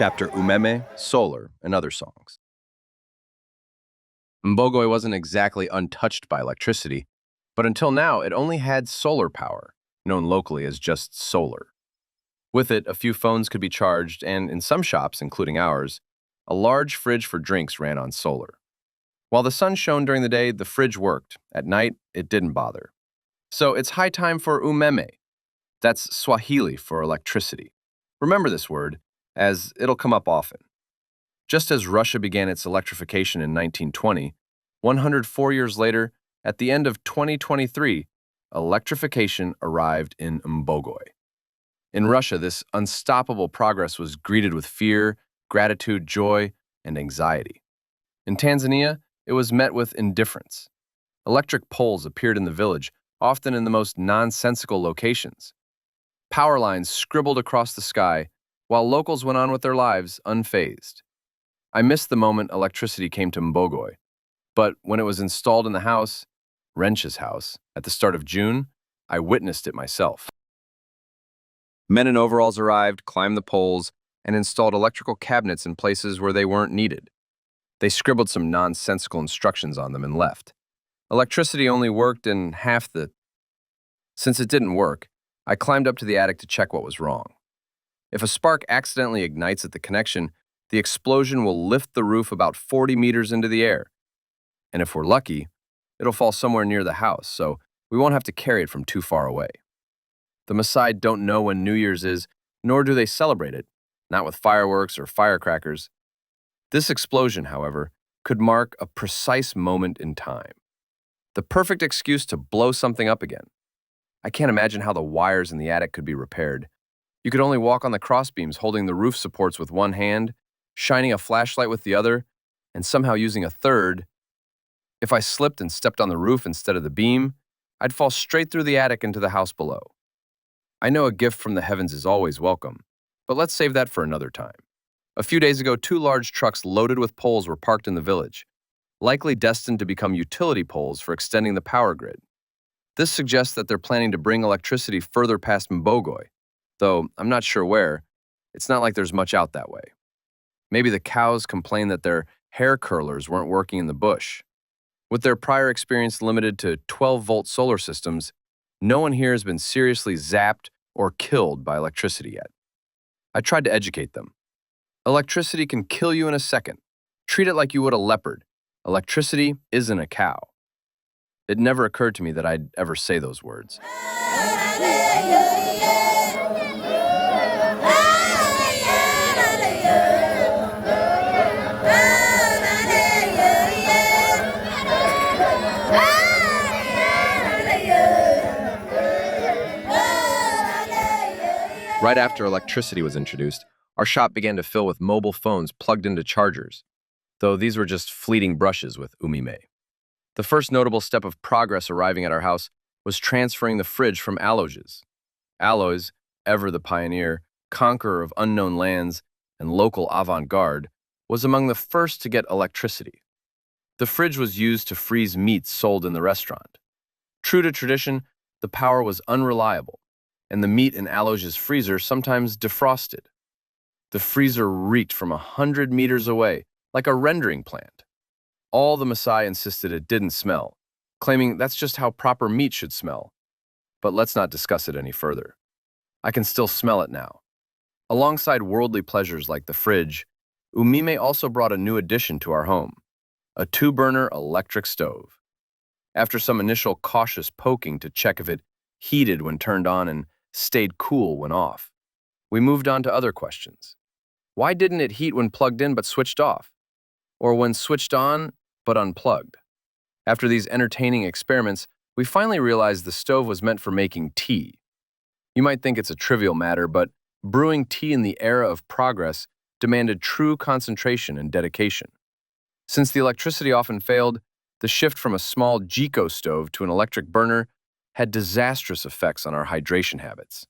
Chapter Umeme, Solar, and Other Songs. Mbogoi wasn't exactly untouched by electricity, but until now it only had solar power, known locally as just solar. With it, a few phones could be charged, and in some shops, including ours, a large fridge for drinks ran on solar. While the sun shone during the day, the fridge worked. At night, it didn't bother. So it's high time for umeme. That's Swahili for electricity. Remember this word, as it'll come up often. Just as Russia began its electrification in 1920, 104 years later, at the end of 2023, electrification arrived in Mbogoi. In Russia, this unstoppable progress was greeted with fear, gratitude, joy, and anxiety. In Tanzania, it was met with indifference. Electric poles appeared in the village, often in the most nonsensical locations. Power lines scribbled across the sky, while locals went on with their lives unfazed. I missed the moment electricity came to Mbogoi, but when it was installed in the house, Wrench's house, at the start of June, I witnessed it myself. Men in overalls arrived, climbed the poles, and installed electrical cabinets in places where they weren't needed. They scribbled some nonsensical instructions on them and left. Electricity only worked in half the... Since it didn't work, I climbed up to the attic to check what was wrong. If a spark accidentally ignites at the connection, the explosion will lift the roof about 40 meters into the air. And if we're lucky, it'll fall somewhere near the house, so we won't have to carry it from too far away. The Maasai don't know when New Year's is, nor do they celebrate it, not with fireworks or firecrackers. This explosion, however, could mark a precise moment in time. The perfect excuse to blow something up again. I can't imagine how the wires in the attic could be repaired. You could only walk on the crossbeams holding the roof supports with one hand, shining a flashlight with the other, and somehow using a third. If I slipped and stepped on the roof instead of the beam, I'd fall straight through the attic into the house below. I know a gift from the heavens is always welcome, but let's save that for another time. A few days ago, 2 large trucks loaded with poles were parked in the village, likely destined to become utility poles for extending the power grid. This suggests that they're planning to bring electricity further past Mbogoi, though I'm not sure where. It's not like there's much out that way. Maybe the cows complained that their hair curlers weren't working in the bush. With their prior experience limited to 12-volt solar systems, no one here has been seriously zapped or killed by electricity yet. I tried to educate them. Electricity can kill you in a second. Treat it like you would a leopard. Electricity isn't a cow. It never occurred to me that I'd ever say those words. Right after electricity was introduced, our shop began to fill with mobile phones plugged into chargers, though these were just fleeting brushes with Umeme. The first notable step of progress arriving at our house was transferring the fridge from Alois. Alois, ever the pioneer, conqueror of unknown lands, and local avant-garde, was among the first to get electricity. The fridge was used to freeze meats sold in the restaurant. True to tradition, the power was unreliable, and the meat in Alois' freezer sometimes defrosted. The freezer reeked from 100 meters away, like a rendering plant. All the Maasai insisted it didn't smell, claiming that's just how proper meat should smell. But let's not discuss it any further. I can still smell it now. Alongside worldly pleasures like the fridge, Umeme also brought a new addition to our home, a 2-burner electric stove. After some initial cautious poking to check if it heated when turned on and stayed cool when off, we moved on to other questions. Why didn't it heat when plugged in but switched off? Or when switched on but unplugged? After these entertaining experiments, we finally realized the stove was meant for making tea. You might think it's a trivial matter, but brewing tea in the era of progress demanded true concentration and dedication. Since the electricity often failed, the shift from a small Jiko stove to an electric burner had disastrous effects on our hydration habits.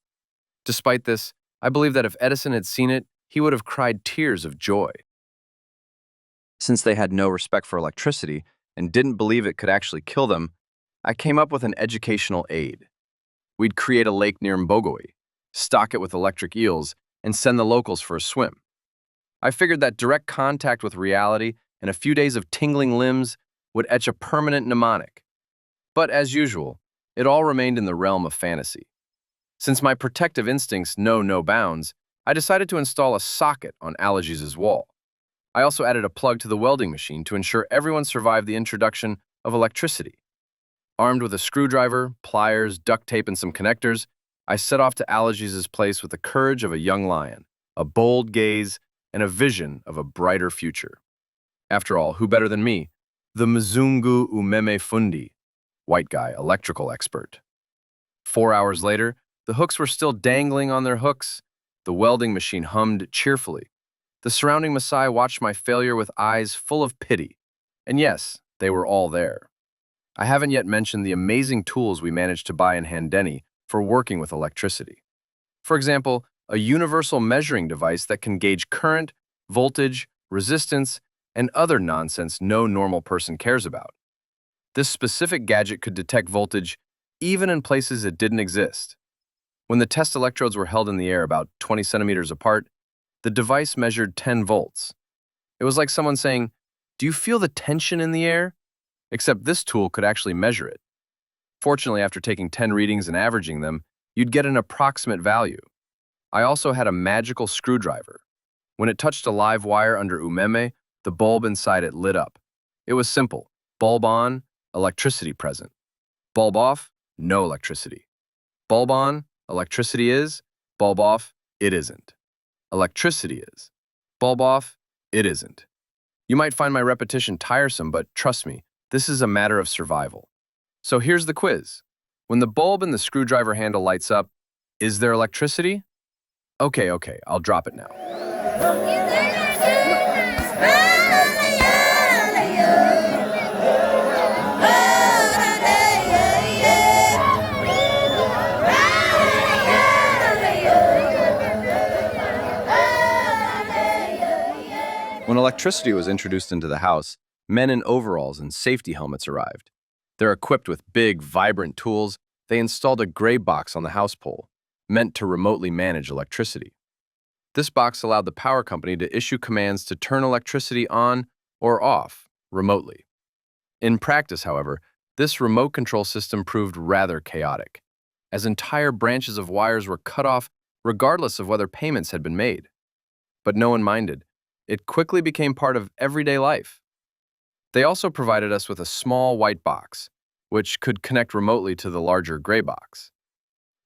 Despite this, I believe that if Edison had seen it, he would have cried tears of joy. Since they had no respect for electricity and didn't believe it could actually kill them, I came up with an educational aid. We'd create a lake near Mbogoi, stock it with electric eels, and send the locals for a swim. I figured that direct contact with reality and a few days of tingling limbs would etch a permanent mnemonic. But as usual, it all remained in the realm of fantasy. Since my protective instincts know no bounds, I decided to install a socket on Allergies' wall. I also added a plug to the welding machine to ensure everyone survived the introduction of electricity. Armed with a screwdriver, pliers, duct tape, and some connectors, I set off to Allergies' place with the courage of a young lion, a bold gaze, and a vision of a brighter future. After all, who better than me? The Mzungu Umeme Fundi, white guy, electrical expert. 4 hours later, the hooks were still dangling on their hooks. The welding machine hummed cheerfully. The surrounding Maasai watched my failure with eyes full of pity. And yes, they were all there. I haven't yet mentioned the amazing tools we managed to buy in Handeni for working with electricity. For example, a universal measuring device that can gauge current, voltage, resistance, and other nonsense no normal person cares about. This specific gadget could detect voltage even in places it didn't exist. When the test electrodes were held in the air about 20 centimeters apart, the device measured 10 volts. It was like someone saying, "Do you feel the tension in the air?" Except this tool could actually measure it. Fortunately, after taking 10 readings and averaging them, you'd get an approximate value. I also had a magical screwdriver. When it touched a live wire under Umeme, the bulb inside it lit up. It was simple. Bulb on, electricity present. Bulb off, no electricity. Bulb on, electricity is. Bulb off, it isn't. Electricity is. Bulb off, it isn't. You might find my repetition tiresome, but trust me, this is a matter of survival. So here's the quiz. When the bulb in the screwdriver handle lights up, is there electricity? Okay, I'll drop it now. When electricity was introduced into the house, men in overalls and safety helmets arrived. They're equipped with big, vibrant tools. They installed a gray box on the house pole, meant to remotely manage electricity. This box allowed the power company to issue commands to turn electricity on or off remotely. In practice, however, this remote control system proved rather chaotic, as entire branches of wires were cut off regardless of whether payments had been made. But no one minded. It quickly became part of everyday life. They also provided us with a small white box, which could connect remotely to the larger gray box.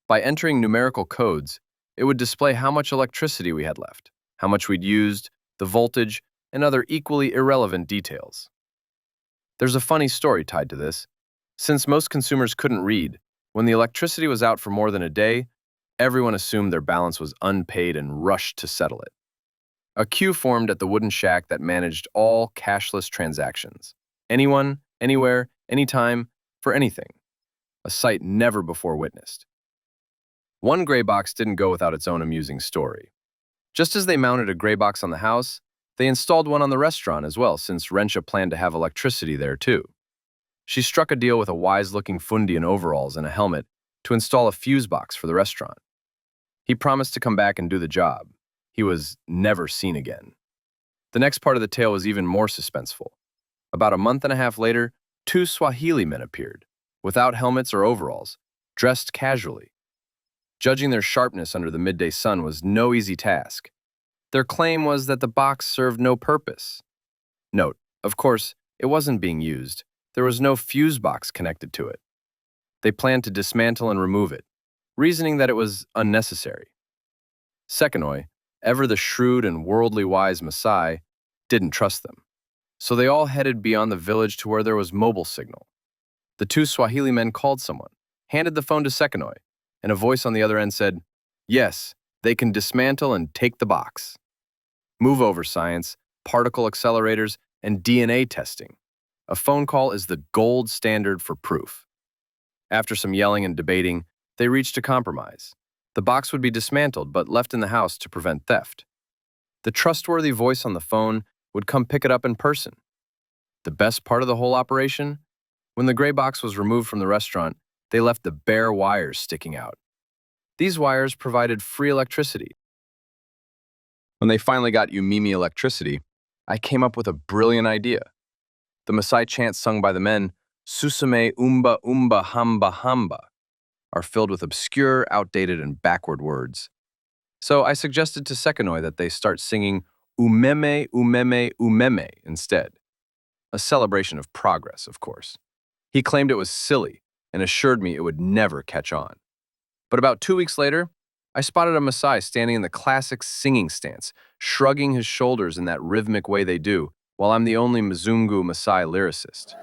By entering numerical codes, it would display how much electricity we had left, how much we'd used, the voltage, and other equally irrelevant details. There's a funny story tied to this. Since most consumers couldn't read, when the electricity was out for more than a day, everyone assumed their balance was unpaid and rushed to settle it. A queue formed at the wooden shack that managed all cashless transactions. Anyone, anywhere, anytime, for anything. A sight never before witnessed. One gray box didn't go without its own amusing story. Just as they mounted a gray box on the house, they installed one on the restaurant as well, since Rensha planned to have electricity there too. She struck a deal with a wise-looking fundi in overalls and a helmet to install a fuse box for the restaurant. He promised to come back and do the job. He was never seen again. The next part of the tale was even more suspenseful. About a month and a half later, 2 Swahili men appeared, without helmets or overalls, dressed casually. Judging their sharpness under the midday sun was no easy task. Their claim was that the box served no purpose. Note, of course, it wasn't being used. There was no fuse box connected to it. They planned to dismantle and remove it, reasoning that it was unnecessary. Sekonoi, ever the shrewd and worldly wise Maasai, didn't trust them. So they all headed beyond the village to where there was mobile signal. The 2 Swahili men called someone, handed the phone to Sekonoi, and a voice on the other end said, "Yes, they can dismantle and take the box. Move over science, particle accelerators, and DNA testing. A phone call is the gold standard for proof." After some yelling and debating, they reached a compromise. The box would be dismantled but left in the house to prevent theft. The trustworthy voice on the phone would come pick it up in person. The best part of the whole operation? When the gray box was removed from the restaurant, they left the bare wires sticking out. These wires provided free electricity. When they finally got Umeme electricity, I came up with a brilliant idea. The Maasai chants sung by the men, Susame Umba Umba Hamba Hamba, are filled with obscure, outdated, and backward words. So I suggested to Sekanoi that they start singing Umeme Umeme Umeme instead. A celebration of progress, of course. He claimed it was silly and assured me it would never catch on. But about 2 weeks later, I spotted a Maasai standing in the classic singing stance, shrugging his shoulders in that rhythmic way they do, while I'm the only Mzungu Maasai lyricist.